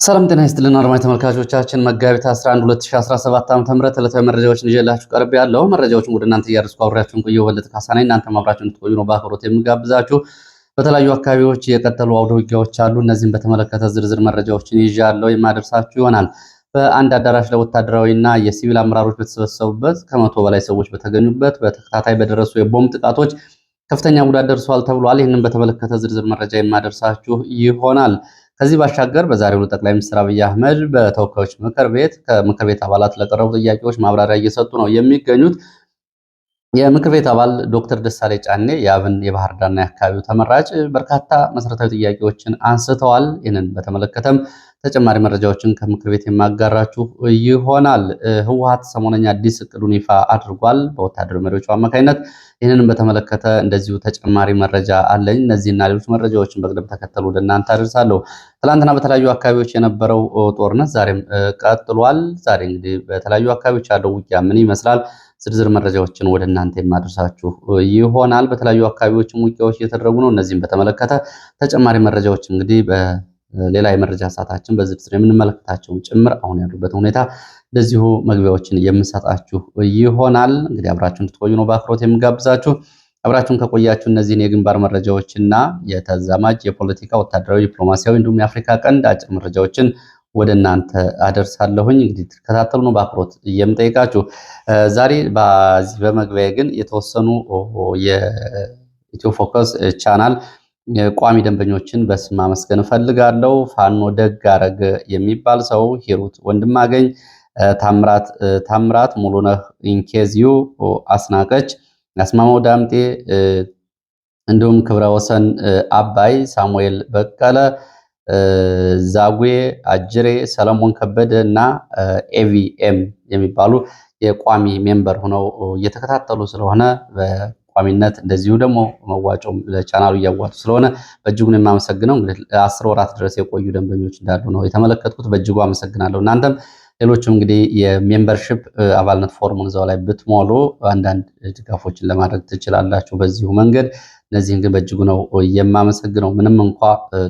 ሰላም ጤና ይስጥልን አድማጭ ተመልካቾቻችን መጋቢት 11 2017 ዓ.ም ዕለታዊ መረጃዎችን ይዤላችሁ ቀርብ ያለው መረጃዎችን ወደ እናንተ እያደረስኩ አብሬያችሁን ቆየው በለጠ ካሳ ነኝ። እናንተም አብራችሁን እንድትቆዩ ነው በአክብሮት የምጋብዛችሁ። በተለያዩ አካባቢዎች የቀጠሉ አውደ ውጊያዎች አሉ። እነዚህን በተመለከተ ዝርዝር መረጃዎችን ይዣለሁ የማደርሳችሁ ይሆናል። በአንድ አዳራሽ ለወታደራዊና የሲቪል አመራሮች በተሰበሰቡበት ከመቶ በላይ ሰዎች በተገኙበት በተከታታይ በደረሱ የቦምብ ጥቃቶች ከፍተኛ ጉዳት ደርሷል ተብሏል። ይህንን በተመለከተ ዝርዝር መረጃ የማደርሳችሁ ይሆናል። ከዚህ ባሻገር በዛሬው ጠቅላይ ሚኒስትር አብይ አህመድ በተወካዮች ምክር ቤት ከምክር ቤት አባላት ለቀረቡ ጥያቄዎች ማብራሪያ እየሰጡ ነው የሚገኙት። የምክር ቤት አባል ዶክተር ደሳለኝ ጫኔ የአብን የባህር ዳርና የአካባቢው ተመራጭ በርካታ መሰረታዊ ጥያቄዎችን አንስተዋል። ይህንን በተመለከተም ተጨማሪ መረጃዎችን ከምክር ቤት የማጋራችሁ ይሆናል። ህወሓት ሰሞነኛ አዲስ እቅዱን ይፋ አድርጓል በወታደራዊ መሪዎቹ አማካኝነት። ይህንንም በተመለከተ እንደዚሁ ተጨማሪ መረጃ አለኝ። እነዚህና ሌሎች መረጃዎችን በቅደም ተከተል ወደ እናንተ አደርሳለሁ። ትላንትና በተለያዩ አካባቢዎች የነበረው ጦርነት ዛሬም ቀጥሏል። ዛሬ እንግዲህ በተለያዩ አካባቢዎች ያለው ውጊያ ምን ይመስላል? ዝርዝር መረጃዎችን ወደ እናንተ የማደርሳችሁ ይሆናል። በተለያዩ አካባቢዎችም ውጊያዎች እየተደረጉ ነው። እነዚህም በተመለከተ ተጨማሪ መረጃዎች እንግዲህ በሌላ የመረጃ ሰዓታችን በዝርዝር የምንመለከታቸውን ጭምር አሁን ያሉበት ሁኔታ እንደዚሁ መግቢያዎችን የምንሰጣችሁ ይሆናል። እንግዲህ አብራችሁን እንድትቆዩ ነው በአክብሮት የምጋብዛችሁ። አብራችሁን ከቆያችሁ እነዚህን የግንባር መረጃዎችና የተዛማጅ የፖለቲካ ወታደራዊ፣ ዲፕሎማሲያዊ እንዲሁም የአፍሪካ ቀንድ አጭር መረጃዎችን ወደ እናንተ አደርሳለሁኝ። እንግዲህ ተከታተሉ ነው በአክብሮት የምጠይቃችሁ። ዛሬ በዚህ በመግቢያ ግን የተወሰኑ የኢትዮ ፎከስ ቻናል ቋሚ ደንበኞችን በስም ማመስገን እፈልጋለሁ። ፋኖ ደግ አረገ የሚባል ሰው፣ ሂሩት ወንድማገኝ፣ ታምራት ሙሉነህ፣ ኢንኬዚዩ አስናቀች፣ አስማማው ዳምጤ እንዲሁም ክብረ ወሰን አባይ፣ ሳሙኤል በቀለ፣ ዛጉዌ አጅሬ፣ ሰለሞን ከበደ እና ኤቪኤም የሚባሉ የቋሚ ሜምበር ሆነው እየተከታተሉ ስለሆነ በቋሚነት እንደዚሁ ደግሞ መዋጮም ለቻናሉ እያዋጡ ስለሆነ በእጅጉ ነው የማመሰግነው። እንግዲህ 10 ወራት ድረስ የቆዩ ደንበኞች እንዳሉ ነው የተመለከትኩት። በእጅጉ አመሰግናለሁ። እናንተም ሌሎችም እንግዲህ የሜምበርሺፕ አባልነት ፎርሙን እዛው ላይ ብትሞሉ አንዳንድ ድጋፎችን ለማድረግ ትችላላችሁ በዚሁ መንገድ። እነዚህን ግን በእጅጉ ነው የማመሰግነው። ምንም እንኳ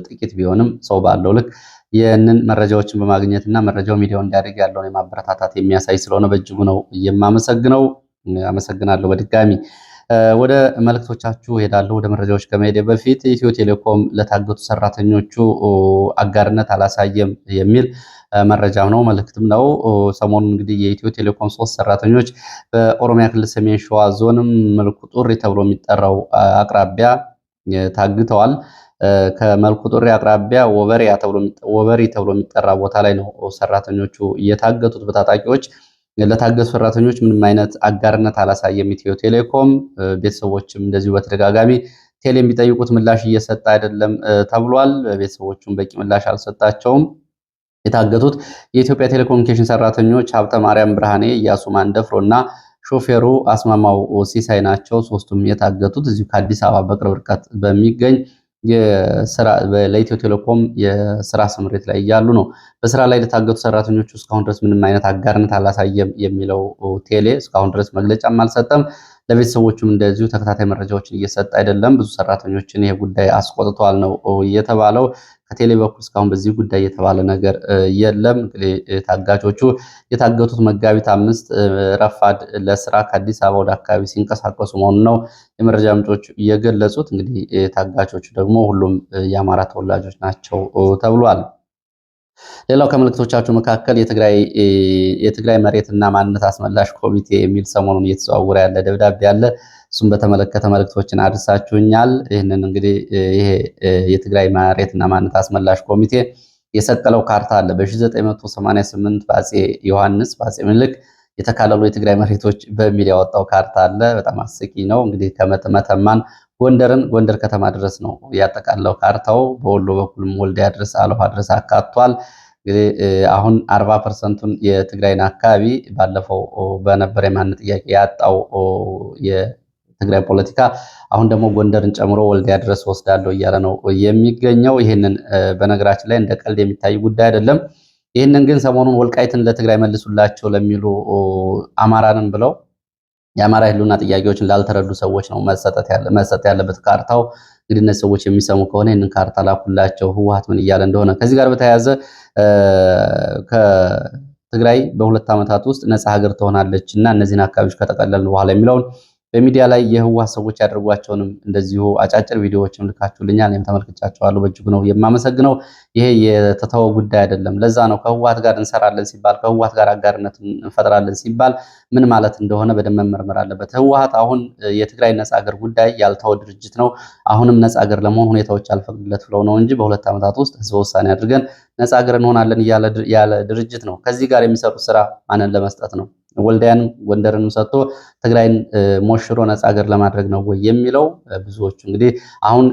ጥቂት ቢሆንም ሰው ባለው ልክ ይህንን መረጃዎችን በማግኘትና መረጃው ሚዲያው እንዲያደግ ያለውን የማበረታታት የሚያሳይ ስለሆነ በእጅጉ ነው የማመሰግነው። አመሰግናለሁ በድጋሚ። ወደ መልእክቶቻችሁ ሄዳለሁ። ወደ መረጃዎች ከመሄድ በፊት ኢትዮ ቴሌኮም ለታገቱ ሰራተኞቹ አጋርነት አላሳየም የሚል መረጃም ነው መልእክትም ነው። ሰሞኑን እንግዲህ የኢትዮ ቴሌኮም 3 ሰራተኞች በኦሮሚያ ክልል ሰሜን ሸዋ ዞንም መልኩ ጡሪ ተብሎ የሚጠራው አቅራቢያ ታግተዋል። ከመልኩ ጡሪ አቅራቢያ ወበሪ ተብሎ የሚጠራ ቦታ ላይ ነው ሰራተኞቹ እየታገቱት በታጣቂዎች። ለታገቱ ሰራተኞች ምንም አይነት አጋርነት አላሳየም ኢትዮ ቴሌኮም። ቤተሰቦችም እንደዚሁ በተደጋጋሚ ቴሌ የሚጠይቁት ምላሽ እየሰጠ አይደለም ተብሏል። ቤተሰቦቹም በቂ ምላሽ አልሰጣቸውም። የታገቱት የኢትዮጵያ ቴሌኮሙኒኬሽን ሰራተኞች ሀብተ ማርያም ብርሃኔ፣ ኢያሱ ማንደፍሮ እና ሾፌሩ አስማማው ሲሳይ ናቸው። ሶስቱም የታገቱት እዚሁ ከአዲስ አበባ በቅርብ ርቀት በሚገኝ ለኢትዮ ቴሌኮም የስራ ስምሪት ላይ እያሉ ነው። በስራ ላይ ለታገቱ ሰራተኞቹ እስካሁን ድረስ ምንም አይነት አጋርነት አላሳየም የሚለው ቴሌ እስካሁን ድረስ መግለጫም አልሰጠም። ለቤተሰቦቹም እንደዚሁ ተከታታይ መረጃዎችን እየሰጠ አይደለም። ብዙ ሰራተኞችን ይሄ ጉዳይ አስቆጥቷል ነው እየተባለው። ከቴሌ በኩል እስካሁን በዚህ ጉዳይ የተባለ ነገር የለም። እንግዲህ ታጋቾቹ የታገቱት መጋቢት 5 ረፋድ ለስራ ከአዲስ አበባ ወደ አካባቢ ሲንቀሳቀሱ መሆኑን ነው የመረጃ ምንጮች እየገለጹት። እንግዲህ ታጋቾቹ ደግሞ ሁሉም የአማራ ተወላጆች ናቸው ተብሏል። ሌላው ከመልእክቶቻችሁ መካከል የትግራይ መሬትና ማንነት አስመላሽ ኮሚቴ የሚል ሰሞኑን እየተዘዋወረ ያለ ደብዳቤ አለ። እሱም በተመለከተ መልእክቶችን አድርሳችሁኛል። ይህንን እንግዲህ ይሄ የትግራይ መሬትና ማንነት አስመላሽ ኮሚቴ የሰቀለው ካርታ አለ። በ1988 በአፄ ዮሐንስ በአፄ ምኒልክ የተካለሉ የትግራይ መሬቶች በሚል ያወጣው ካርታ አለ። በጣም አስቂ ነው። እንግዲህ ከመተማን ጎንደር ከተማ ድረስ ነው ያጠቃለው ካርታው። በወሎ በኩልም ወልዲያ ድረስ አለፋ ድረስ አካቷል። እንግዲህ አሁን 40%ቱን የትግራይን አካባቢ ባለፈው በነበረ የማንነት ጥያቄ ያጣው የትግራይ ፖለቲካ አሁን ደግሞ ጎንደርን ጨምሮ ወልዲያ ድረስ ወስዳለሁ እያለ ነው የሚገኘው። ይህንን በነገራችን ላይ እንደ ቀልድ የሚታይ ጉዳይ አይደለም። ይህንን ግን ሰሞኑን ወልቃይትን ለትግራይ መልሱላቸው ለሚሉ አማራንን ብለው የአማራ ህልውና ጥያቄዎችን ላልተረዱ ሰዎች ነው መሰጠት ያለበት ካርታው። እንግዲህ እነዚህ ሰዎች የሚሰሙ ከሆነ ይህንን ካርታ ላኩላቸው ህወሓት ምን እያለ እንደሆነ። ከዚህ ጋር በተያያዘ ከትግራይ በ2 ዓመታት ውስጥ ነፃ ሀገር ትሆናለች እና እነዚህን አካባቢዎች ከጠቀለልን በኋላ የሚለውን በሚዲያ ላይ የህወሓት ሰዎች ያደርጓቸውንም እንደዚሁ አጫጭር ቪዲዮዎችም ልካችሁልኛል። እኔም ተመልክቻቸዋለሁ። በእጅጉ ነው የማመሰግነው። ይሄ የተተወ ጉዳይ አይደለም። ለዛ ነው ከህወሓት ጋር እንሰራለን ሲባል፣ ከህወሓት ጋር አጋርነት እንፈጥራለን ሲባል ምን ማለት እንደሆነ በደንብ መመርመር አለበት። ህወሓት አሁን የትግራይ ነፃ ሀገር ጉዳይ ያልተወ ድርጅት ነው። አሁንም ነፃ ሀገር ለመሆን ሁኔታዎች አልፈቅዱለት ብለው ነው እንጂ በ2 ዓመታት ውስጥ ህዝበ ውሳኔ አድርገን ነፃ ሀገር እንሆናለን ያለ ድርጅት ነው። ከዚህ ጋር የሚሰሩት ስራ ማንን ለመስጠት ነው? ወልዲያንም ጎንደርንም ሰጥቶ ትግራይን ሞሽሮ ነፃ ሀገር ለማድረግ ነው ወይ የሚለው ብዙዎቹ እንግዲህ አሁን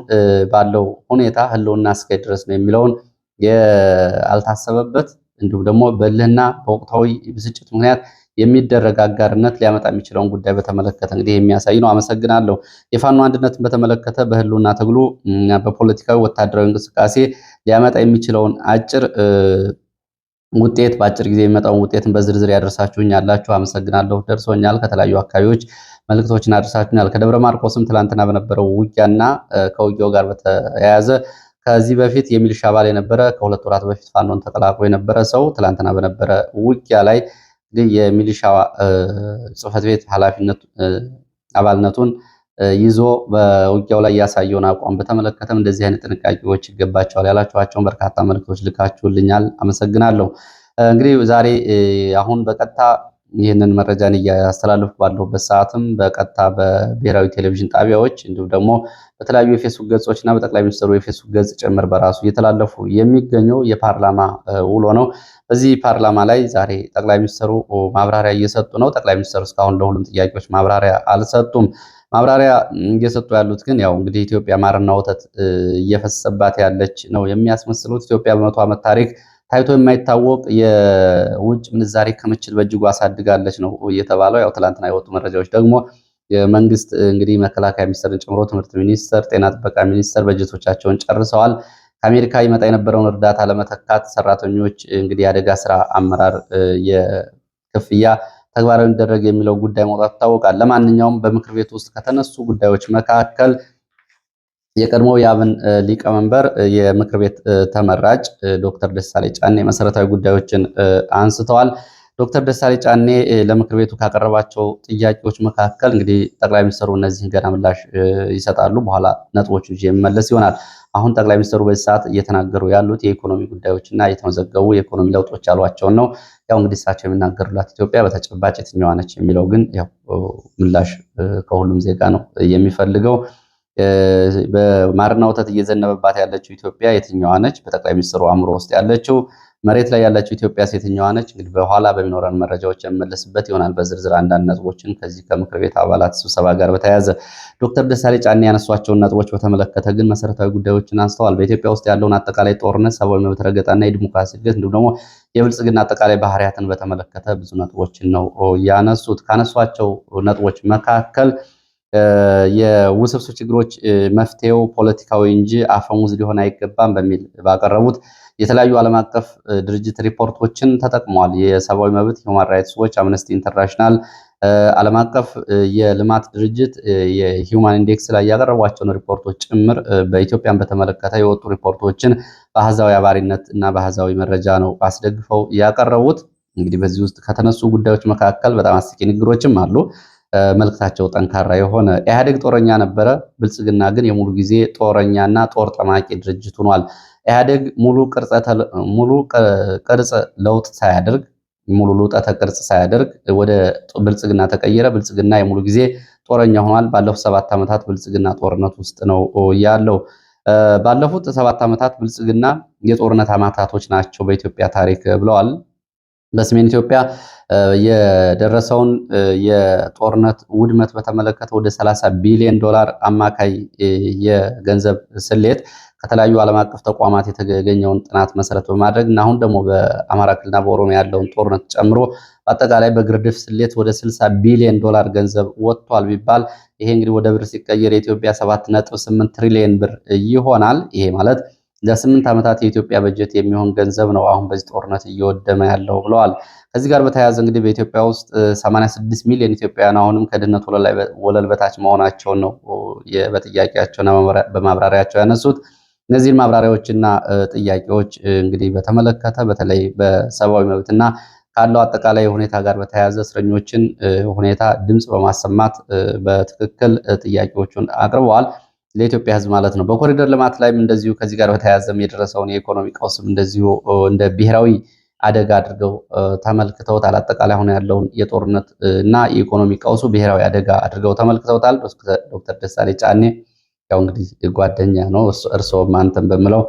ባለው ሁኔታ ህልውና እስከ ድረስ ነው የሚለውን ያልታሰበበት እንዲሁም ደግሞ በልህና በወቅታዊ ብስጭት ምክንያት የሚደረግ አጋርነት ሊያመጣ የሚችለውን ጉዳይ በተመለከተ እንግዲህ የሚያሳይ ነው። አመሰግናለሁ። የፋኖ አንድነትን በተመለከተ በህልውና ትግሉ በፖለቲካዊ ወታደራዊ እንቅስቃሴ ሊያመጣ የሚችለውን አጭር ውጤት በአጭር ጊዜ የሚመጣውን ውጤትን በዝርዝር ያደርሳችሁኝ ያላችሁ አመሰግናለሁ። ደርሶኛል። ከተለያዩ አካባቢዎች መልእክቶችን አደርሳችሁኛል። ከደብረ ማርቆስም ትላንትና በነበረው ውጊያና ከውጊያው ጋር በተያያዘ ከዚህ በፊት የሚሊሻ አባል የነበረ ከ2 ወራት በፊት ፋኖን ተቀላቅሎ የነበረ ሰው ትላንትና በነበረ ውጊያ ላይ የሚሊሻ ጽሕፈት ቤት ኃላፊነት አባልነቱን ይዞ በውጊያው ላይ ያሳየውን አቋም በተመለከተም እንደዚህ አይነት ጥንቃቄዎች ይገባቸዋል ያላችኋቸውን በርካታ መልእክቶች ልካችሁልኛል። አመሰግናለሁ። እንግዲህ ዛሬ አሁን በቀጥታ ይህንን መረጃን እያስተላለፍኩ ባለሁበት ሰዓትም በቀጥታ በብሔራዊ ቴሌቪዥን ጣቢያዎች እንዲሁም ደግሞ በተለያዩ የፌስቡክ ገጾች እና በጠቅላይ ሚኒስትሩ የፌስቡክ ገጽ ጭምር በራሱ እየተላለፉ የሚገኘው የፓርላማ ውሎ ነው። በዚህ ፓርላማ ላይ ዛሬ ጠቅላይ ሚኒስትሩ ማብራሪያ እየሰጡ ነው። ጠቅላይ ሚኒስትሩ እስካሁን ለሁሉም ጥያቄዎች ማብራሪያ አልሰጡም። ማብራሪያ እየሰጡ ያሉት ግን ያው እንግዲህ ኢትዮጵያ ማርና ወተት እየፈሰሰባት ያለች ነው የሚያስመስሉት። ኢትዮጵያ በ100 ዓመት ታሪክ ታይቶ የማይታወቅ የውጭ ምንዛሬ ክምችት በእጅጉ አሳድጋለች ነው እየተባለው። ያው ትላንትና የወጡ መረጃዎች ደግሞ የመንግስት እንግዲህ መከላከያ ሚኒስቴርን ጨምሮ ትምህርት ሚኒስቴር፣ ጤና ጥበቃ ሚኒስቴር በጀቶቻቸውን ጨርሰዋል። ከአሜሪካ ይመጣ የነበረውን እርዳታ ለመተካት ሰራተኞች እንግዲህ የአደጋ ስራ አመራር የክፍያ ተግባራዊ እንዲደረግ የሚለው ጉዳይ መውጣት ይታወቃል። ለማንኛውም በምክር ቤት ውስጥ ከተነሱ ጉዳዮች መካከል የቀድሞው የአብን ሊቀመንበር የምክር ቤት ተመራጭ ዶክተር ደሳለኝ ጫኔ መሰረታዊ ጉዳዮችን አንስተዋል። ዶክተር ደሳለኝ ጫኔ ለምክር ቤቱ ካቀረባቸው ጥያቄዎች መካከል እንግዲህ ጠቅላይ ሚኒስትሩ እነዚህን ገና ምላሽ ይሰጣሉ። በኋላ ነጥቦቹ ይዤ የምመለስ ይሆናል። አሁን ጠቅላይ ሚኒስትሩ በዚህ ሰዓት እየተናገሩ ያሉት የኢኮኖሚ ጉዳዮችና የተመዘገቡ የኢኮኖሚ ለውጦች ያሏቸውን ነው። ያው እንግዲህ እሳቸው የሚናገሩላት ኢትዮጵያ በተጨባጭ የትኛዋ ነች የሚለው ግን ያው ምላሽ ከሁሉም ዜጋ ነው የሚፈልገው። በማርና ወተት እየዘነበባት ያለችው ኢትዮጵያ የትኛዋ ነች? በጠቅላይ ሚኒስትሩ አእምሮ ውስጥ ያለችው መሬት ላይ ያለችው ኢትዮጵያ የትኛዋ ነች? እንግዲህ በኋላ በሚኖረን መረጃዎች የምመለስበት ይሆናል። በዝርዝር አንዳንድ ነጥቦችን ከዚህ ከምክር ቤት አባላት ስብሰባ ጋር በተያያዘ ዶክተር ደሳለኝ ጫኔ ያነሷቸውን ነጥቦች በተመለከተ ግን መሰረታዊ ጉዳዮችን አንስተዋል። በኢትዮጵያ ውስጥ ያለውን አጠቃላይ ጦርነት፣ ሰብአዊ መብት ረገጣና የዲሞክራሲ እድገት እንዲሁም ደግሞ የብልጽግና አጠቃላይ ባህሪያትን በተመለከተ ብዙ ነጥቦችን ነው ያነሱት። ካነሷቸው ነጥቦች መካከል የውስብስብ ችግሮች መፍትሄው ፖለቲካዊ እንጂ አፈሙዝ ሊሆን አይገባም በሚል ባቀረቡት የተለያዩ ዓለም አቀፍ ድርጅት ሪፖርቶችን ተጠቅመዋል። የሰብአዊ መብት ሁማን ራይትስ ዎች፣ አምነስቲ ኢንተርናሽናል፣ ዓለም አቀፍ የልማት ድርጅት የሂውማን ኢንዴክስ ላይ ያቀረቧቸውን ሪፖርቶች ጭምር በኢትዮጵያን በተመለከተ የወጡ ሪፖርቶችን በአሃዛዊ አባሪነት እና በአሃዛዊ መረጃ ነው አስደግፈው ያቀረቡት። እንግዲህ በዚህ ውስጥ ከተነሱ ጉዳዮች መካከል በጣም አስቂ ንግግሮችም አሉ። መልክታቸው ጠንካራ የሆነ ኢህአዴግ ጦረኛ ነበረ፣ ብልጽግና ግን የሙሉ ጊዜ ጦረኛና ጦር ጠማቂ ድርጅት ሆኗል። ኢህአዴግ ሙሉ ቅርጽ ለውጥ ሳያደርግ ሙሉ ልውጠተ ቅርጽ ሳያደርግ ወደ ብልጽግና ተቀየረ። ብልጽግና የሙሉ ጊዜ ጦረኛ ሆኗል። ባለፉት 7 ዓመታት ብልጽግና ጦርነት ውስጥ ነው ያለው። ባለፉት 7 ዓመታት ብልጽግና የጦርነት ዓመታቶች ናቸው በኢትዮጵያ ታሪክ ብለዋል። በሰሜን ኢትዮጵያ የደረሰውን የጦርነት ውድመት በተመለከተ ወደ 30 ቢሊዮን ዶላር አማካይ የገንዘብ ስሌት ከተለያዩ ዓለም አቀፍ ተቋማት የተገኘውን ጥናት መሰረት በማድረግ እና አሁን ደግሞ በአማራ ክልልና በኦሮሚያ ያለውን ጦርነት ጨምሮ በአጠቃላይ በግርድፍ ስሌት ወደ 60 ቢሊዮን ዶላር ገንዘብ ወጥቷል ቢባል ይሄ እንግዲህ ወደ ብር ሲቀየር የኢትዮጵያ 7.8 ትሪሊዮን ብር ይሆናል። ይሄ ማለት ለ8 ዓመታት የኢትዮጵያ በጀት የሚሆን ገንዘብ ነው አሁን በዚህ ጦርነት እየወደመ ያለው ብለዋል። ከዚህ ጋር በተያያዘ እንግዲህ በኢትዮጵያ ውስጥ 86 ሚሊዮን ኢትዮጵያውያን አሁንም ከድህነት ወለል በታች መሆናቸውን ነው በጥያቄያቸውና በማብራሪያቸው ያነሱት። እነዚህን ማብራሪያዎችና ጥያቄዎች እንግዲህ በተመለከተ በተለይ በሰብአዊ መብትና ካለው አጠቃላይ ሁኔታ ጋር በተያያዘ እስረኞችን ሁኔታ ድምፅ በማሰማት በትክክል ጥያቄዎቹን አቅርበዋል። ለኢትዮጵያ ሕዝብ ማለት ነው። በኮሪደር ልማት ላይም እንደዚሁ ከዚህ ጋር በተያያዘም የደረሰውን የኢኮኖሚ ቀውስም እንደዚሁ እንደ ብሔራዊ አደጋ አድርገው ተመልክተውታል። አጠቃላይ አሁን ያለውን የጦርነት እና የኢኮኖሚ ቀውሱ ብሔራዊ አደጋ አድርገው ተመልክተውታል። ዶክተር ደሳለኝ ጫኔ ያው እንግዲህ ጓደኛ ነው እርስዎም አንተም በምለው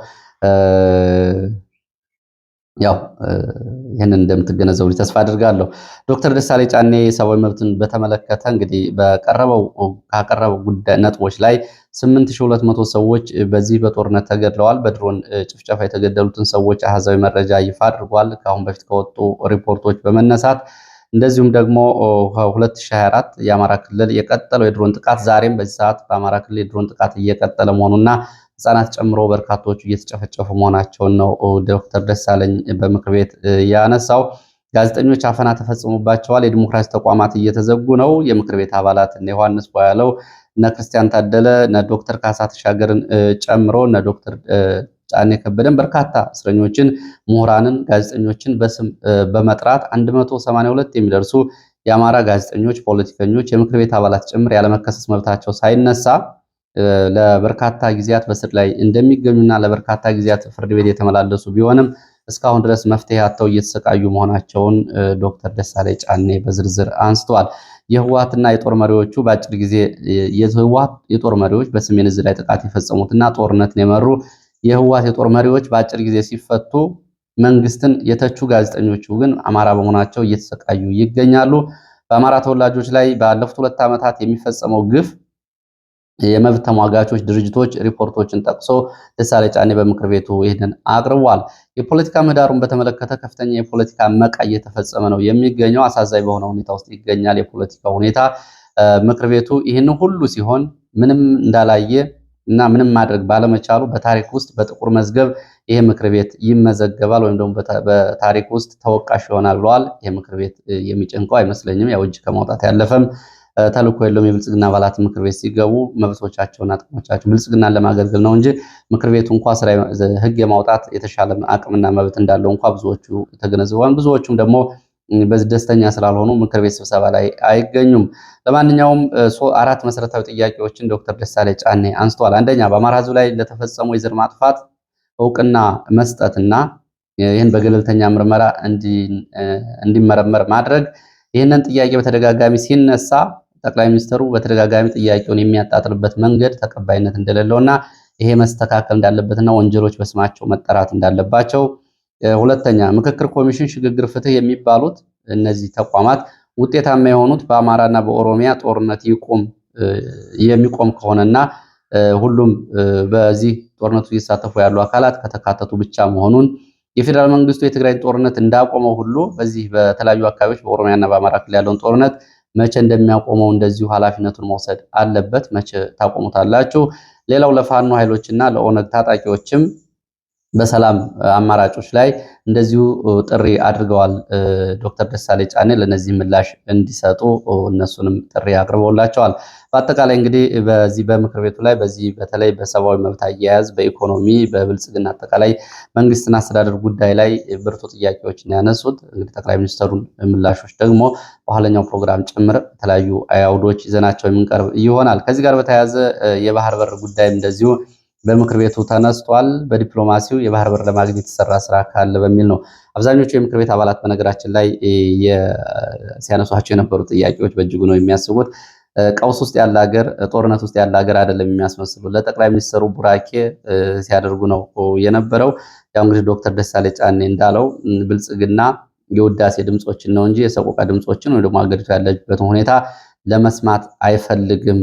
ያው ይህንን እንደምትገነዘቡ ተስፋ አድርጋለሁ። ዶክተር ደሳለኝ ጫኔ የሰብአዊ መብትን በተመለከተ እንግዲህ ካቀረበው ጉዳይ ነጥቦች ላይ 8200 ሰዎች በዚህ በጦርነት ተገድለዋል። በድሮን ጭፍጨፋ የተገደሉትን ሰዎች አሃዛዊ መረጃ ይፋ አድርጓል። ከአሁን በፊት ከወጡ ሪፖርቶች በመነሳት እንደዚሁም ደግሞ 2024 የአማራ ክልል የቀጠለው የድሮን ጥቃት ዛሬም በዚህ ሰዓት በአማራ ክልል የድሮን ጥቃት እየቀጠለ መሆኑና ህጻናት ጨምሮ በርካቶቹ እየተጨፈጨፉ መሆናቸውን ነው ዶክተር ደሳለኝ በምክር ቤት ያነሳው። ጋዜጠኞች አፈና ተፈጽሞባቸዋል። የዲሞክራሲ ተቋማት እየተዘጉ ነው። የምክር ቤት አባላት እነ ዮሐንስ ቧያለው፣ እነ ክርስቲያን ታደለ፣ እነ ዶክተር ካሳ ተሻገርን ጨምሮ እነ ዶክተር ጫኔ ከበደን በርካታ እስረኞችን፣ ምሁራንን፣ ጋዜጠኞችን በስም በመጥራት 182 የሚደርሱ የአማራ ጋዜጠኞች፣ ፖለቲከኞች፣ የምክር ቤት አባላት ጭምር ያለመከሰስ መብታቸው ሳይነሳ ለበርካታ ጊዜያት በስር ላይ እንደሚገኙና ለበርካታ ጊዜያት ፍርድ ቤት የተመላለሱ ቢሆንም እስካሁን ድረስ መፍትሄ አጥተው እየተሰቃዩ መሆናቸውን ዶክተር ደሳለኝ ጫኔ በዝርዝር አንስተዋል። የህወሓትና የጦር መሪዎቹ በአጭር ጊዜ የህወሓት የጦር መሪዎች በሰሜን ዕዝ ላይ ጥቃት የፈጸሙትና ጦርነትን የመሩ የህወሓት የጦር መሪዎች በአጭር ጊዜ ሲፈቱ መንግስትን የተቹ ጋዜጠኞቹ ግን አማራ በመሆናቸው እየተሰቃዩ ይገኛሉ። በአማራ ተወላጆች ላይ ባለፉት 2 ዓመታት የሚፈጸመው ግፍ የመብት ተሟጋቾች ድርጅቶች ሪፖርቶችን ጠቅሶ ደሳለኝ ጫኔ በምክር ቤቱ ይህንን አቅርቧል። የፖለቲካ ምህዳሩን በተመለከተ ከፍተኛ የፖለቲካ መቃ እየተፈጸመ ነው የሚገኘው። አሳዛኝ በሆነ ሁኔታ ውስጥ ይገኛል የፖለቲካ ሁኔታ። ምክር ቤቱ ይህን ሁሉ ሲሆን ምንም እንዳላየ እና ምንም ማድረግ ባለመቻሉ በታሪክ ውስጥ በጥቁር መዝገብ ይሄ ምክር ቤት ይመዘገባል ወይም ደግሞ በታሪክ ውስጥ ተወቃሽ ይሆናል ብለዋል። ይሄ ምክር ቤት የሚጨንቀው አይመስለኝም። ያው እጅ ከማውጣት ያለፈም ተልእኮ የለውም። የብልጽግና አባላት ምክር ቤት ሲገቡ መብቶቻቸውና ጥቅሞቻቸው ብልጽግናን ለማገልገል ነው እንጂ ምክር ቤቱ እንኳ ስለ ህግ የማውጣት የተሻለ አቅምና መብት እንዳለው እንኳ ብዙዎቹ ተገነዝበዋል። ብዙዎቹም ደግሞ በዚህ ደስተኛ ስላልሆኑ ምክር ቤት ስብሰባ ላይ አይገኙም። ለማንኛውም 4 መሰረታዊ ጥያቄዎችን ዶክተር ደሳለኝ ጫኔ አንስተዋል። አንደኛ፣ በአማራ ህዝብ ላይ ለተፈጸመው የዘር ማጥፋት እውቅና መስጠትና ይህን በገለልተኛ ምርመራ እንዲመረመር ማድረግ። ይህንን ጥያቄ በተደጋጋሚ ሲነሳ ጠቅላይ ሚኒስትሩ በተደጋጋሚ ጥያቄውን የሚያጣጥልበት መንገድ ተቀባይነት እንደሌለውና ይሄ መስተካከል እንዳለበትና ወንጀሎች በስማቸው መጠራት እንዳለባቸው። ሁለተኛ፣ ምክክር ኮሚሽን፣ ሽግግር ፍትህ የሚባሉት እነዚህ ተቋማት ውጤታማ የሆኑት በአማራና በኦሮሚያ ጦርነት የሚቆም ከሆነና ሁሉም በዚህ ጦርነቱ እየተሳተፉ ያሉ አካላት ከተካተቱ ብቻ መሆኑን፣ የፌዴራል መንግስቱ የትግራይን ጦርነት እንዳቆመው ሁሉ በዚህ በተለያዩ አካባቢዎች በኦሮሚያና በአማራ ክልል ያለውን ጦርነት መቼ እንደሚያቆመው እንደዚሁ ኃላፊነቱን መውሰድ አለበት። መቼ ታቆሙታላችሁ? ሌላው ለፋኖ ኃይሎችና ለኦነግ ታጣቂዎችም በሰላም አማራጮች ላይ እንደዚሁ ጥሪ አድርገዋል ዶክተር ደሳለኝ ጫኔ። ለነዚህ ምላሽ እንዲሰጡ እነሱንም ጥሪ አቅርበውላቸዋል። በአጠቃላይ እንግዲህ በዚህ በምክር ቤቱ ላይ በዚህ በተለይ በሰብአዊ መብት አያያዝ፣ በኢኮኖሚ፣ በብልጽግና አጠቃላይ መንግስትና አስተዳደር ጉዳይ ላይ ብርቱ ጥያቄዎችን ያነሱት እንግዲህ ጠቅላይ ሚኒስትሩን ምላሾች ደግሞ በኋለኛው ፕሮግራም ጭምር የተለያዩ አውዶች ይዘናቸው የምንቀርብ ይሆናል። ከዚህ ጋር በተያያዘ የባህር በር ጉዳይም እንደዚሁ በምክር ቤቱ ተነስቷል። በዲፕሎማሲው የባህር በር ለማግኘት የተሰራ ስራ ካለ በሚል ነው። አብዛኞቹ የምክር ቤት አባላት በነገራችን ላይ ሲያነሷቸው የነበሩ ጥያቄዎች በእጅጉ ነው የሚያስቡት። ቀውስ ውስጥ ያለ ሀገር፣ ጦርነት ውስጥ ያለ ሀገር አይደለም የሚያስመስሉ ለጠቅላይ ሚኒስትሩ ቡራኬ ሲያደርጉ ነው የነበረው። ያው እንግዲህ ዶክተር ደሳለኝ ጫኔ እንዳለው ብልጽግና የውዳሴ ድምፆችን ነው እንጂ የሰቆቃ ድምፆችን ወይ ደግሞ ሀገሪቱ ያለችበትን ሁኔታ ለመስማት አይፈልግም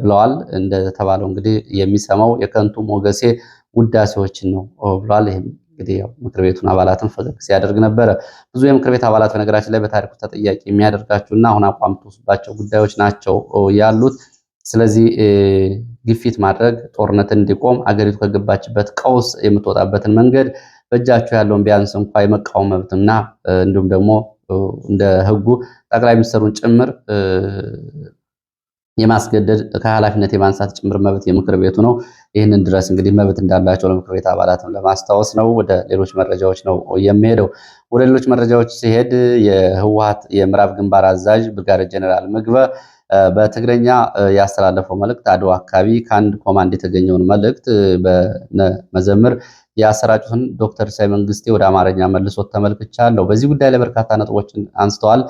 ብለዋል። እንደተባለው እንግዲህ የሚሰማው የከንቱ ሞገሴ ውዳሴዎችን ነው ብለዋል። ይህም እንግዲህ ያው ምክር ቤቱን አባላትን ፈገግ ሲያደርግ ነበረ። ብዙ የምክር ቤት አባላት በነገራችን ላይ በታሪኩ ተጠያቂ የሚያደርጋቸውና አሁን አቋም ተወስባቸው ጉዳዮች ናቸው ያሉት። ስለዚህ ግፊት ማድረግ ጦርነትን እንዲቆም አገሪቱ ከገባችበት ቀውስ የምትወጣበትን መንገድ በእጃቸው ያለውን ቢያንስ እንኳ የመቃወም መብትና እንዲሁም ደግሞ እንደ ህጉ ጠቅላይ ሚኒስትሩን ጭምር የማስገደድ ከኃላፊነት የማንሳት ጭምር መብት የምክር ቤቱ ነው። ይህንን ድረስ እንግዲህ መብት እንዳላቸው ለምክር ቤት አባላትም ለማስታወስ ነው። ወደ ሌሎች መረጃዎች ነው የሚሄደው። ወደ ሌሎች መረጃዎች ሲሄድ የህወሓት የምዕራብ ግንባር አዛዥ ብርጋዴር ጀነራል ምግበ በትግረኛ ያስተላለፈው መልእክት አድዋ አካባቢ ከአንድ ኮማንድ የተገኘውን መልእክት በመዘምር ያሰራጩትን ዶክተር ሳይ መንግስቴ ወደ አማርኛ መልሶት ተመልክቻለሁ። በዚህ ጉዳይ ላይ በርካታ ነጥቦችን አንስተዋል።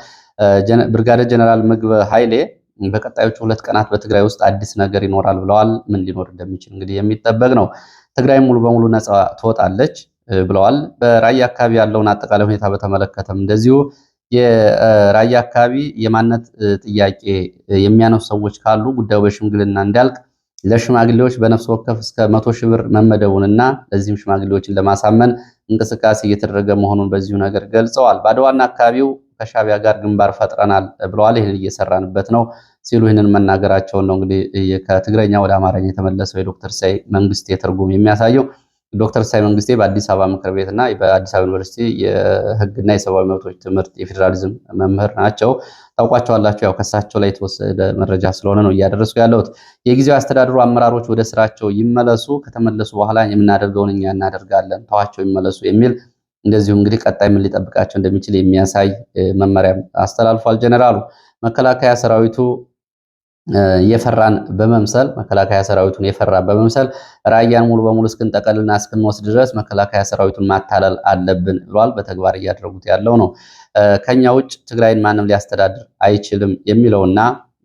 ብርጋዴር ጀነራል ምግበ ኃይሌ በቀጣዮቹ 2 ቀናት በትግራይ ውስጥ አዲስ ነገር ይኖራል ብለዋል። ምን ሊኖር እንደሚችል እንግዲህ የሚጠበቅ ነው። ትግራይ ሙሉ በሙሉ ነፃ ትወጣለች ብለዋል። በራያ አካባቢ ያለውን አጠቃላይ ሁኔታ በተመለከተም እንደዚሁ የራያ አካባቢ የማንነት ጥያቄ የሚያነሱ ሰዎች ካሉ ጉዳዩ በሽምግልና እንዲያልቅ ለሽማግሌዎች በነፍስ ወከፍ እስከ 100 ሺህ ብር መመደቡንና ለዚህም ሽማግሌዎችን ለማሳመን እንቅስቃሴ እየተደረገ መሆኑን በዚሁ ነገር ገልጸዋል። በአድዋና አካባቢው ከሻቢያ ጋር ግንባር ፈጥረናል ብለዋል። ይህንን እየሰራንበት ነው ሲሉ ይህንን መናገራቸውን ነው እንግዲህ ከትግረኛ ወደ አማርኛ የተመለሰው የዶክተር ሳይ መንግስቴ ትርጉም የሚያሳየው። ዶክተር ሳይ መንግስቴ በአዲስ አበባ ምክር ቤትና በአዲስ አበባ ዩኒቨርሲቲ የህግና የሰብአዊ መብቶች ትምህርት የፌዴራሊዝም መምህር ናቸው። ታውቋቸዋላችሁ። ያው ከሳቸው ላይ የተወሰደ መረጃ ስለሆነ ነው እያደረስኩ ያለሁት። የጊዜያዊ አስተዳደሩ አመራሮች ወደ ስራቸው ይመለሱ፣ ከተመለሱ በኋላ የምናደርገውን እኛ እናደርጋለን፣ ተዋቸው ይመለሱ የሚል እንደዚሁም እንግዲህ ቀጣይ ምን ሊጠብቃቸው እንደሚችል የሚያሳይ መመሪያም አስተላልፏል። ጀነራሉ መከላከያ ሰራዊቱ የፈራን በመምሰል ራያን ሙሉ በሙሉ እስክንጠቀልና እስክንወስድ ድረስ መከላከያ ሰራዊቱን ማታለል አለብን ብሏል። በተግባር እያደረጉት ያለው ነው። ከኛ ውጭ ትግራይን ማንም ሊያስተዳድር አይችልም የሚለውና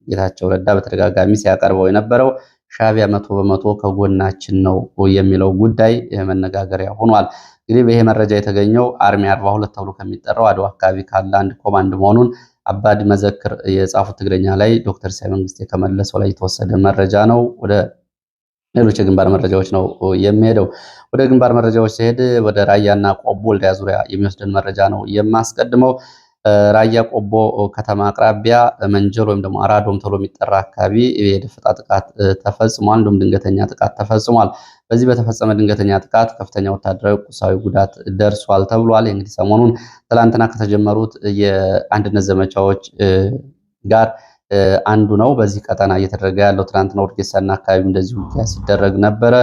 ጌታቸው ረዳ በተደጋጋሚ ሲያቀርበው የነበረው ሻቢያ 100% ከጎናችን ነው የሚለው ጉዳይ መነጋገሪያ ሆኗል። እንግዲህ ይሄ መረጃ የተገኘው አርሚ 42 ተብሎ ከሚጠራው አድዋ አካባቢ ካለ አንድ ኮማንድ መሆኑን አባዲ መዘክር የጻፉት ትግረኛ ላይ ዶክተር ሳይ መንግስቴ ከመለሰው ላይ የተወሰደ መረጃ ነው። ወደ ሌሎች የግንባር መረጃዎች ነው የሚሄደው። ወደ ግንባር መረጃዎች ሲሄድ ወደ ራያና ቆቦ ወልዲያ ዙሪያ የሚወስደን መረጃ ነው የማስቀድመው። ራያ ቆቦ ከተማ አቅራቢያ መንጀል ወይም ደግሞ አራዶም ተብሎ የሚጠራ አካባቢ የደፈጣ ጥቃት ተፈጽሟል። እንዲሁም ድንገተኛ ጥቃት ተፈጽሟል። በዚህ በተፈጸመ ድንገተኛ ጥቃት ከፍተኛ ወታደራዊ ቁሳዊ ጉዳት ደርሷል ተብሏል። እንግዲህ ሰሞኑን ትላንትና ከተጀመሩት የአንድነት ዘመቻዎች ጋር አንዱ ነው። በዚህ ቀጠና እየተደረገ ያለው ትላንትና ወርጌሳና አካባቢ እንደዚሁ ውጊያ ሲደረግ ነበረ።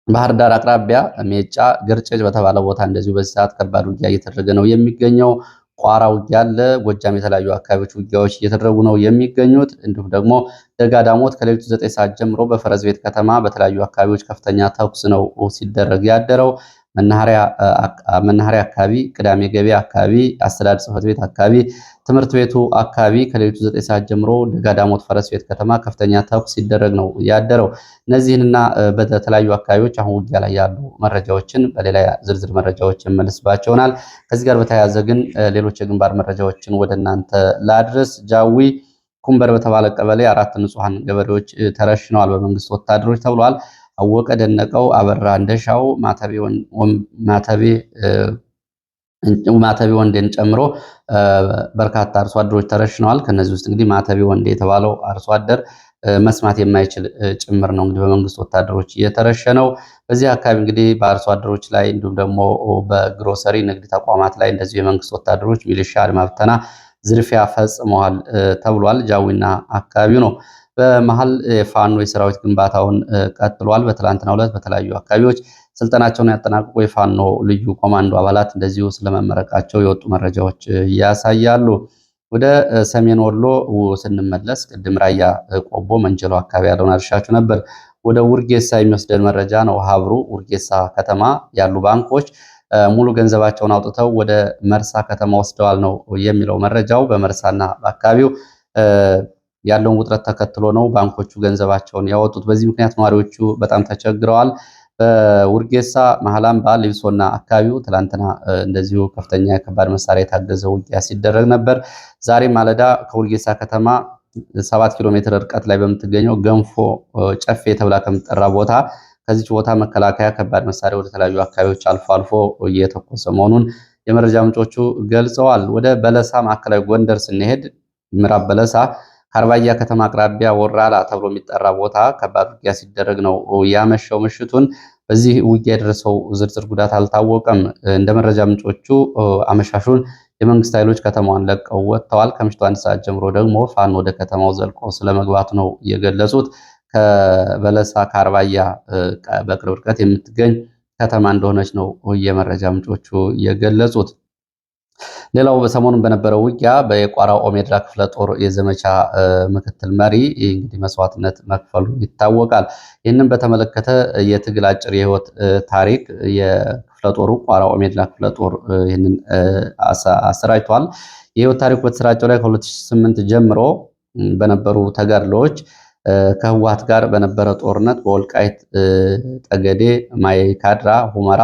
ባህር ዳር አቅራቢያ ሜጫ ግርጭጭ በተባለ ቦታ እንደዚሁ በዚህ ሰዓት ከባድ ውጊያ እየተደረገ ነው የሚገኘው። ቋራ ውጊያ አለ። ጎጃም የተለያዩ አካባቢዎች ውጊያዎች እየተደረጉ ነው የሚገኙት። እንዲሁም ደግሞ ደጋዳሞት ከሌሊቱ 9 ሰዓት ጀምሮ በፈረስ ቤት ከተማ በተለያዩ አካባቢዎች ከፍተኛ ተኩስ ነው ሲደረግ ያደረው። መናኸሪያ አካባቢ፣ ቅዳሜ ገበያ አካባቢ፣ አስተዳደር ጽሕፈት ቤት አካባቢ፣ ትምህርት ቤቱ አካባቢ ከሌሊቱ 9 ሰዓት ጀምሮ ደጋዳሞት ፈረስ ቤት ከተማ ከፍተኛ ተኩስ ሲደረግ ነው ያደረው። እነዚህንና በተለያዩ አካባቢዎች አሁን ውጊያ ላይ ያሉ መረጃዎችን በሌላ ዝርዝር መረጃዎች የመልስባቸውናል። ከዚህ ጋር በተያያዘ ግን ሌሎች የግንባር መረጃዎችን ወደ እናንተ ላድረስ። ጃዊ ኩምበር በተባለ ቀበሌ 4 ንጹሐን ገበሬዎች ተረሽነዋል በመንግስት ወታደሮች ተብሏል። አወቀ ደነቀው፣ አበራ እንደሻው፣ ማተቤ ወንዴን ጨምሮ በርካታ አርሶ አደሮች ተረሽነዋል። ከነዚህ ውስጥ እንግዲህ ማተቤ ወንዴ የተባለው አርሶ አደር መስማት የማይችል ጭምር ነው እንግዲህ በመንግስት ወታደሮች የተረሸነው። በዚህ አካባቢ እንግዲህ በአርሶ አደሮች ላይ እንዲሁም ደግሞ በግሮሰሪ ንግድ ተቋማት ላይ እንደዚሁ የመንግስት ወታደሮች ሚሊሻ፣ አድማ ብተና ዝርፊያ ፈጽመዋል ተብሏል። ጃዊና አካባቢው ነው። በመሀል የፋኖ የሰራዊት ግንባታውን ቀጥሏል። በትላንትናው ዕለት በተለያዩ አካባቢዎች ስልጠናቸውን ያጠናቀቁ የፋኖ ልዩ ኮማንዶ አባላት እንደዚሁ ስለመመረቃቸው የወጡ መረጃዎች ያሳያሉ። ወደ ሰሜን ወሎ ስንመለስ ቅድም ራያ ቆቦ መንጀሎ አካባቢ ያለውን አድርሻችሁ ነበር። ወደ ውርጌሳ የሚወስደን መረጃ ነው። ሀብሩ ውርጌሳ ከተማ ያሉ ባንኮች ሙሉ ገንዘባቸውን አውጥተው ወደ መርሳ ከተማ ወስደዋል ነው የሚለው መረጃው። በመርሳና በአካባቢው ያለውን ውጥረት ተከትሎ ነው ባንኮቹ ገንዘባቸውን ያወጡት። በዚህ ምክንያት ነዋሪዎቹ በጣም ተቸግረዋል። በውርጌሳ መሃላምባ፣ ሊብሶና አካባቢው ትላንትና እንደዚሁ ከፍተኛ የከባድ መሳሪያ የታገዘ ውጊያ ሲደረግ ነበር። ዛሬ ማለዳ ከውርጌሳ ከተማ 7 ኪሎ ሜትር ርቀት ላይ በምትገኘው ገንፎ ጨፌ ተብላ ከምትጠራ ቦታ ከዚች ቦታ መከላከያ ከባድ መሳሪያ ወደ ተለያዩ አካባቢዎች አልፎ አልፎ እየተኮሰ መሆኑን የመረጃ ምንጮቹ ገልጸዋል። ወደ በለሳ ማዕከላዊ ጎንደር ስንሄድ ምዕራብ በለሳ ከአርባያ ከተማ አቅራቢያ ወራላ ተብሎ የሚጠራ ቦታ ከባድ ውጊያ ሲደረግ ነው ያመሸው። ምሽቱን በዚህ ውጊያ የደረሰው ዝርዝር ጉዳት አልታወቀም። እንደ መረጃ ምንጮቹ አመሻሹን የመንግስት ኃይሎች ከተማዋን ለቀው ወጥተዋል። ከምሽቱ 1 ሰዓት ጀምሮ ደግሞ ፋኖ ወደ ከተማው ዘልቆ ስለመግባቱ ነው የገለጹት። ከበለሳ ከአርባያ በቅርብ ርቀት የምትገኝ ከተማ እንደሆነች ነው የመረጃ ምንጮቹ የገለጹት። ሌላው በሰሞኑን በነበረው ውጊያ በቋራ ኦሜድላ ክፍለ ጦር የዘመቻ ምክትል መሪ እንግዲህ መስዋዕትነት መክፈሉ ይታወቃል። ይህንን በተመለከተ የትግል አጭር የህይወት ታሪክ የክፍለ ጦሩ ቋራ ኦሜድላ ክፍለ ጦር ይህንን አሰራጭቷል። የህይወት ታሪኩ በተሰራጨው ላይ ከ2008 ጀምሮ በነበሩ ተጋድሎዎች ከህወሓት ጋር በነበረ ጦርነት በወልቃይት ጠገዴ፣ ማይካድራ፣ ሁመራ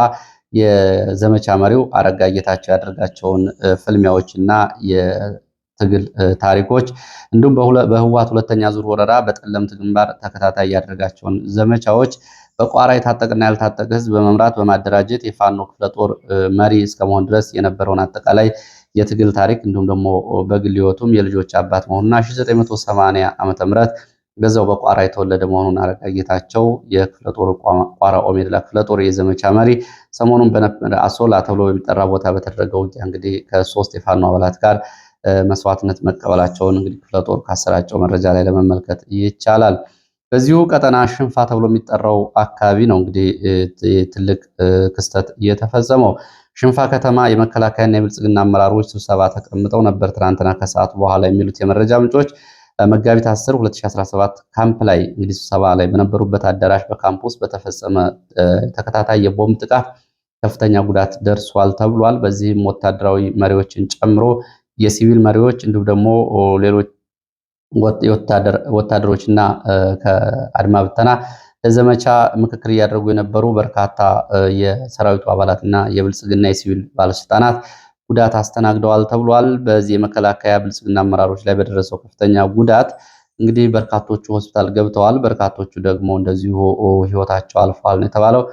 የዘመቻ መሪው አረጋ ጌታቸው ያደርጋቸውን ፍልሚያዎችና የትግል ታሪኮች እንዲሁም በህወሓት ሁለተኛ ዙር ወረራ በጠለምት ግንባር ተከታታይ ያደረጋቸውን ዘመቻዎች በቋራ የታጠቀና ያልታጠቀ ህዝብ በመምራት በማደራጀት የፋኖ ክፍለ ጦር መሪ እስከመሆን ድረስ የነበረውን አጠቃላይ የትግል ታሪክ እንዲሁም ደግሞ በግል ህይወቱም የልጆች አባት መሆኑና 1980 ዓ.ም በዛው በቋራ የተወለደ መሆኑን አረጋ ጌታቸው የክፍለ ጦር ቋራ ኦሜድላ ክፍለ ጦር የዘመቻ መሪ ሰሞኑን በነበረ አሶላ ተብሎ በሚጠራ ቦታ በተደረገው ውጊያ እንግዲህ ከ3 የፋኖ አባላት ጋር መስዋዕትነት መቀበላቸውን እንግዲህ ክፍለ ጦር ካሰራጨው መረጃ ላይ ለመመልከት ይቻላል። በዚሁ ቀጠና ሽንፋ ተብሎ የሚጠራው አካባቢ ነው እንግዲህ ትልቅ ክስተት የተፈጸመው። ሽንፋ ከተማ የመከላከያና የብልጽግና አመራሮች ስብሰባ ተቀምጠው ነበር ትናንትና ከሰዓት በኋላ የሚሉት የመረጃ ምንጮች መጋቢት 10 2017 ካምፕ ላይ እንግዲህ ስብሰባ ላይ በነበሩበት አዳራሽ በካምፕ ውስጥ በተፈጸመ ተከታታይ የቦምብ ጥቃት ከፍተኛ ጉዳት ደርሷል ተብሏል። በዚህም ወታደራዊ መሪዎችን ጨምሮ የሲቪል መሪዎች እንዲሁም ደግሞ ሌሎች ወታደሮችና ከአድማ ብተና ለዘመቻ ምክክር እያደረጉ የነበሩ በርካታ የሰራዊቱ አባላትና የብልጽግና የሲቪል ባለስልጣናት ጉዳት አስተናግደዋል ተብሏል። በዚህ የመከላከያ ብልጽግና አመራሮች ላይ በደረሰው ከፍተኛ ጉዳት እንግዲህ በርካቶቹ ሆስፒታል ገብተዋል፣ በርካቶቹ ደግሞ እንደዚሁ ህይወታቸው አልፏል ነው የተባለው።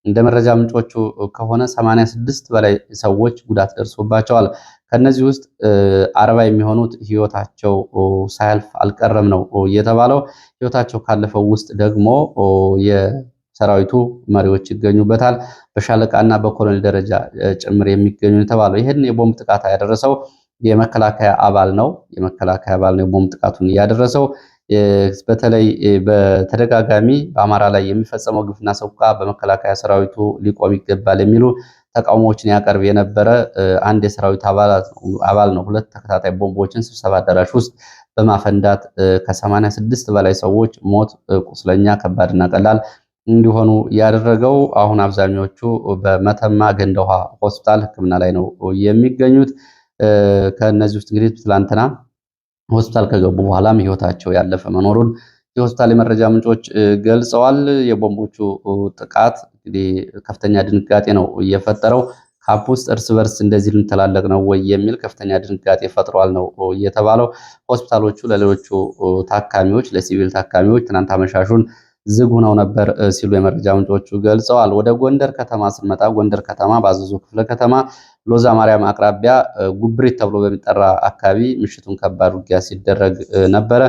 እንደ መረጃ ምንጮቹ ከሆነ 86 በላይ ሰዎች ጉዳት ደርሶባቸዋል። ከነዚህ ውስጥ 40 የሚሆኑት ህይወታቸው ሳያልፍ አልቀረም ነው የተባለው። ህይወታቸው ካለፈው ውስጥ ደግሞ ሰራዊቱ መሪዎች ይገኙበታል። በሻለቃና በኮሎኔል ደረጃ ጭምር የሚገኙ የተባለው ይህን የቦምብ ጥቃት ያደረሰው የመከላከያ አባል ነው። የቦምብ ጥቃቱን ያደረሰው በተለይ በተደጋጋሚ በአማራ ላይ የሚፈጸመው ግፍና ሰቆቃ በመከላከያ ሰራዊቱ ሊቆም ይገባል የሚሉ ተቃውሞዎችን ያቀርብ የነበረ አንድ የሰራዊት አባል ነው። 2 ተከታታይ ቦምቦችን ስብሰባ አዳራሽ ውስጥ በማፈንዳት ከ86 በላይ ሰዎች ሞት፣ ቁስለኛ፣ ከባድና ቀላል እንዲሆኑ ያደረገው። አሁን አብዛኞቹ በመተማ ገንደ ውሃ ሆስፒታል ሕክምና ላይ ነው የሚገኙት። ከነዚህ ውስጥ እንግዲህ ትላንትና ሆስፒታል ከገቡ በኋላም ህይወታቸው ያለፈ መኖሩን የሆስፒታል የመረጃ ምንጮች ገልጸዋል። የቦምቦቹ ጥቃት እንግዲህ ከፍተኛ ድንጋጤ ነው እየፈጠረው። ካምፕ ውስጥ እርስ በርስ እንደዚህ ልንተላለቅ ነው ወይ የሚል ከፍተኛ ድንጋጤ ፈጥሯል ነው የተባለው። ሆስፒታሎቹ ለሌሎቹ ታካሚዎች፣ ለሲቪል ታካሚዎች ትናንት አመሻሹን ዝግ ሆነው ነበር ሲሉ የመረጃ ምንጮቹ ገልጸዋል። ወደ ጎንደር ከተማ ስንመጣ ጎንደር ከተማ በአዘዞ ክፍለ ከተማ ሎዛ ማርያም አቅራቢያ ጉብሪት ተብሎ በሚጠራ አካባቢ ምሽቱን ከባድ ውጊያ ሲደረግ ነበረ።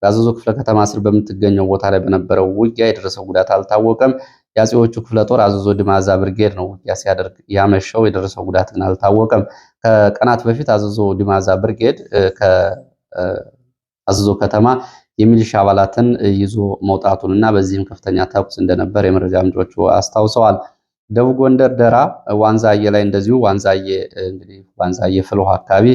በአዘዞ ክፍለ ከተማ ስር በምትገኘው ቦታ ላይ በነበረው ውጊያ የደረሰው ጉዳት አልታወቀም። የአፄዎቹ ክፍለ ጦር አዘዞ ድማዛ ብርጌድ ነው ውጊያ ሲያደርግ ያመሸው። የደረሰው ጉዳት ግን አልታወቀም። ከቀናት በፊት አዘዞ ድማዛ ብርጌድ ከአዘዞ ከተማ የሚሊሻ አባላትን ይዞ መውጣቱን እና በዚህም ከፍተኛ ተኩስ እንደነበር የመረጃ ምንጮቹ አስታውሰዋል። ደቡብ ጎንደር ደራ ዋንዛዬ ላይ እንደዚሁ ዋንዛዬ ፍልውሃ አካባቢ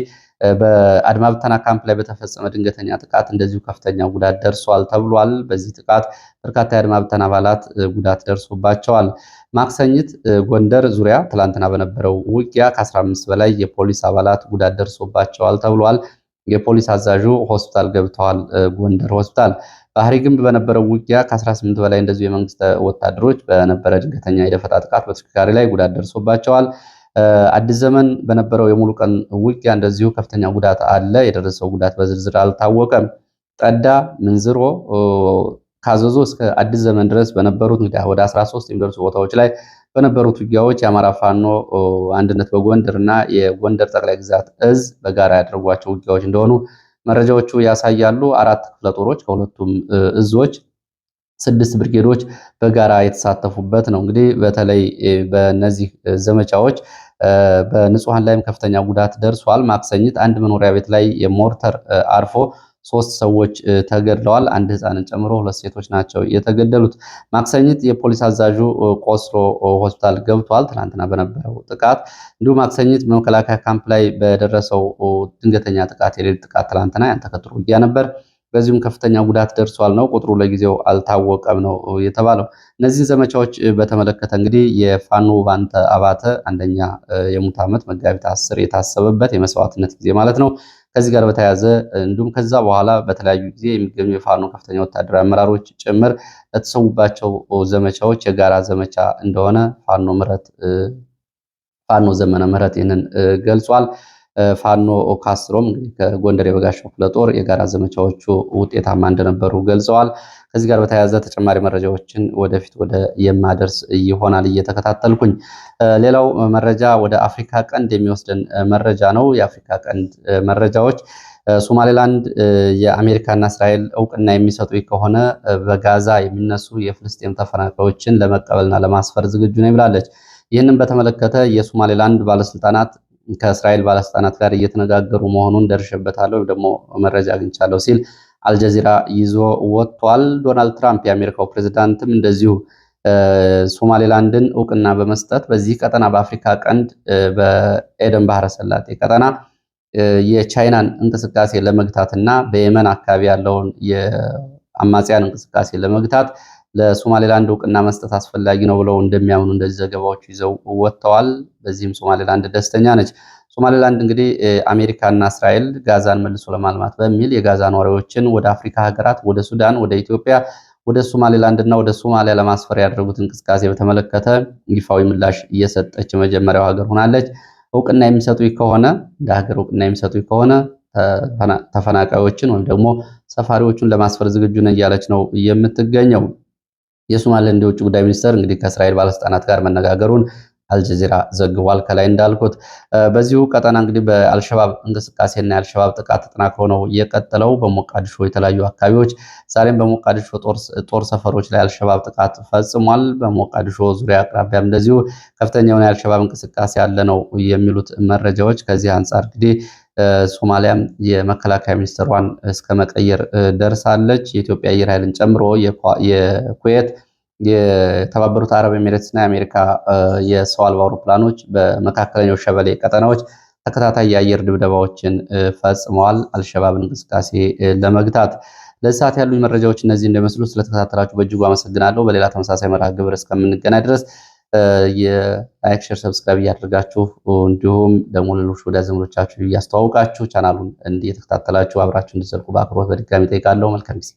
በአድማ ብተና ካምፕ ላይ በተፈጸመ ድንገተኛ ጥቃት እንደዚሁ ከፍተኛ ጉዳት ደርሷል ተብሏል። በዚህ ጥቃት በርካታ የአድማ ብተና አባላት ጉዳት ደርሶባቸዋል። ማክሰኝት ጎንደር ዙሪያ ትላንትና በነበረው ውጊያ ከ15 በላይ የፖሊስ አባላት ጉዳት ደርሶባቸዋል ተብሏል። የፖሊስ አዛዡ ሆስፒታል ገብተዋል። ጎንደር ሆስፒታል ባህሪ ግንብ በነበረው ውጊያ ከ18 በላይ እንደዚሁ የመንግስት ወታደሮች በነበረ ድንገተኛ የደፈጣ ጥቃት በተሽከርካሪ ላይ ጉዳት ደርሶባቸዋል። አዲስ ዘመን በነበረው የሙሉ ቀን ውጊያ እንደዚሁ ከፍተኛ ጉዳት አለ። የደረሰው ጉዳት በዝርዝር አልታወቀም። ጠዳ፣ ምንዝሮ ካዘዞ እስከ አዲስ ዘመን ድረስ በነበሩት ወደ 13 የሚደርሱ ቦታዎች ላይ በነበሩት ውጊያዎች የአማራ ፋኖ አንድነት በጎንደር እና የጎንደር ጠቅላይ ግዛት እዝ በጋራ ያደረጓቸው ውጊያዎች እንደሆኑ መረጃዎቹ ያሳያሉ። 4 ክፍለ ጦሮች ከሁለቱም እዞች 6 ብርጌዶች በጋራ የተሳተፉበት ነው። እንግዲህ በተለይ በእነዚህ ዘመቻዎች በንጹሃን ላይም ከፍተኛ ጉዳት ደርሷል። ማክሰኝት አንድ መኖሪያ ቤት ላይ የሞርተር አርፎ 3 ሰዎች ተገድለዋል። አንድ ህፃንን ጨምሮ 2 ሴቶች ናቸው የተገደሉት። ማክሰኝት የፖሊስ አዛዡ ቆስሎ ሆስፒታል ገብቷል። ትናንትና በነበረው ጥቃት እንዲሁም ማክሰኝት በመከላከያ ካምፕ ላይ በደረሰው ድንገተኛ ጥቃት የሌሊት ጥቃት ትናንትና ያን ተከትሎ ውጊያ ነበር። በዚሁም ከፍተኛ ጉዳት ደርሷል ነው። ቁጥሩ ለጊዜው አልታወቀም ነው የተባለው። እነዚህን ዘመቻዎች በተመለከተ እንግዲህ የፋኖ ባንተ አባተ አንደኛ የሙት ዓመት መጋቢት 10 የታሰበበት የመስዋዕትነት ጊዜ ማለት ነው። ከዚህ ጋር በተያያዘ እንዲሁም ከዛ በኋላ በተለያዩ ጊዜ የሚገኙ የፋኖ ከፍተኛ ወታደራዊ አመራሮች ጭምር ለተሰዉባቸው ዘመቻዎች የጋራ ዘመቻ እንደሆነ ፋኖ ዘመነ ምህረት ይህንን ገልጿል። ፋኖ ካስትሮም እንግዲህ ከጎንደር የበጋሻው ክፍለ ጦር የጋራ ዘመቻዎቹ ውጤታማ እንደነበሩ ገልጸዋል። ከዚህ ጋር በተያያዘ ተጨማሪ መረጃዎችን ወደፊት ወደ የማደርስ ይሆናል እየተከታተልኩኝ። ሌላው መረጃ ወደ አፍሪካ ቀንድ የሚወስደን መረጃ ነው። የአፍሪካ ቀንድ መረጃዎች ሶማሌላንድ የአሜሪካና እስራኤል እውቅና የሚሰጡ ከሆነ በጋዛ የሚነሱ የፍልስጤም ተፈናቃዮችን ለመቀበልና ለማስፈር ዝግጁ ነው ብላለች። ይህንን በተመለከተ የሶማሌላንድ ባለስልጣናት ከእስራኤል ባለስልጣናት ጋር እየተነጋገሩ መሆኑን ደርሼበታለሁ ወይም ደግሞ መረጃ አግኝቻለሁ ሲል አልጀዚራ ይዞ ወጥቷል። ዶናልድ ትራምፕ የአሜሪካው ፕሬዝዳንትም እንደዚሁ ሶማሌላንድን እውቅና በመስጠት በዚህ ቀጠና በአፍሪካ ቀንድ በኤደን ባህረ ሰላጤ ቀጠና የቻይናን እንቅስቃሴ ለመግታትና በየመን አካባቢ ያለውን የአማጽያን እንቅስቃሴ ለመግታት ለሶማሌላንድ እውቅና መስጠት አስፈላጊ ነው ብለው እንደሚያምኑ እንደዚህ ዘገባዎች ይዘው ወጥተዋል። በዚህም ሶማሌላንድ ደስተኛ ነች። ሶማሌላንድ እንግዲህ አሜሪካና እስራኤል ጋዛን መልሶ ለማልማት በሚል የጋዛ ነዋሪዎችን ወደ አፍሪካ ሀገራት፣ ወደ ሱዳን፣ ወደ ኢትዮጵያ፣ ወደ ሶማሌላንድ እና ወደ ሶማሊያ ለማስፈር ያደረጉት እንቅስቃሴ በተመለከተ ይፋዊ ምላሽ እየሰጠች የመጀመሪያው ሀገር ሆናለች። እውቅና የሚሰጡ ከሆነ እንደ ሀገር እውቅና የሚሰጡ ከሆነ ተፈናቃዮችን ወይም ደግሞ ሰፋሪዎቹን ለማስፈር ዝግጁ ነኝ እያለች ነው የምትገኘው። የሶማሌላንድ የውጭ ጉዳይ ሚኒስትር እንግዲህ ከእስራኤል ባለስልጣናት ጋር መነጋገሩን አልጀዚራ ዘግቧል። ከላይ እንዳልኩት በዚሁ ቀጠና እንግዲህ በአልሸባብ እንቅስቃሴና የአልሸባብ ጥቃት ተጠናክሮ ነው የቀጠለው። በሞቃዲሾ የተለያዩ አካባቢዎች ዛሬም በሞቃዲሾ ጦር ሰፈሮች ላይ አልሸባብ ጥቃት ፈጽሟል። በሞቃዲሾ ዙሪያ አቅራቢያም እንደዚሁ ከፍተኛ የሆነ የአልሸባብ እንቅስቃሴ ያለ ነው የሚሉት መረጃዎች። ከዚህ አንጻር እንግዲህ ሶማሊያም የመከላከያ ሚኒስትሯን እስከ መቀየር ደርሳለች። የኢትዮጵያ አየር ኃይልን ጨምሮ የኩዌት፣ የተባበሩት አረብ ኤሚሬትስና የአሜሪካ የሰው አልባ አውሮፕላኖች በመካከለኛው ሸበሌ ቀጠናዎች ተከታታይ የአየር ድብደባዎችን ፈጽመዋል አልሸባብን እንቅስቃሴ ለመግታት። ለዚህ ሰዓት ያሉ መረጃዎች እነዚህ እንደመስሉ ስለተከታተላችሁ በእጅጉ አመሰግናለሁ። በሌላ ተመሳሳይ መርሃ ግብር እስከምንገናኝ ድረስ የላይክ ሼር ሰብስክራይብ እያደረጋችሁ እንዲሁም ደግሞ ሌሎች ወዳጅ ዘመዶቻችሁ እያስተዋውቃችሁ ቻናሉን እየተከታተላችሁ አብራችሁ እንዲዘልቁ በአክብሮት በድጋሚ ጠይቃለሁ። መልካም ጊዜ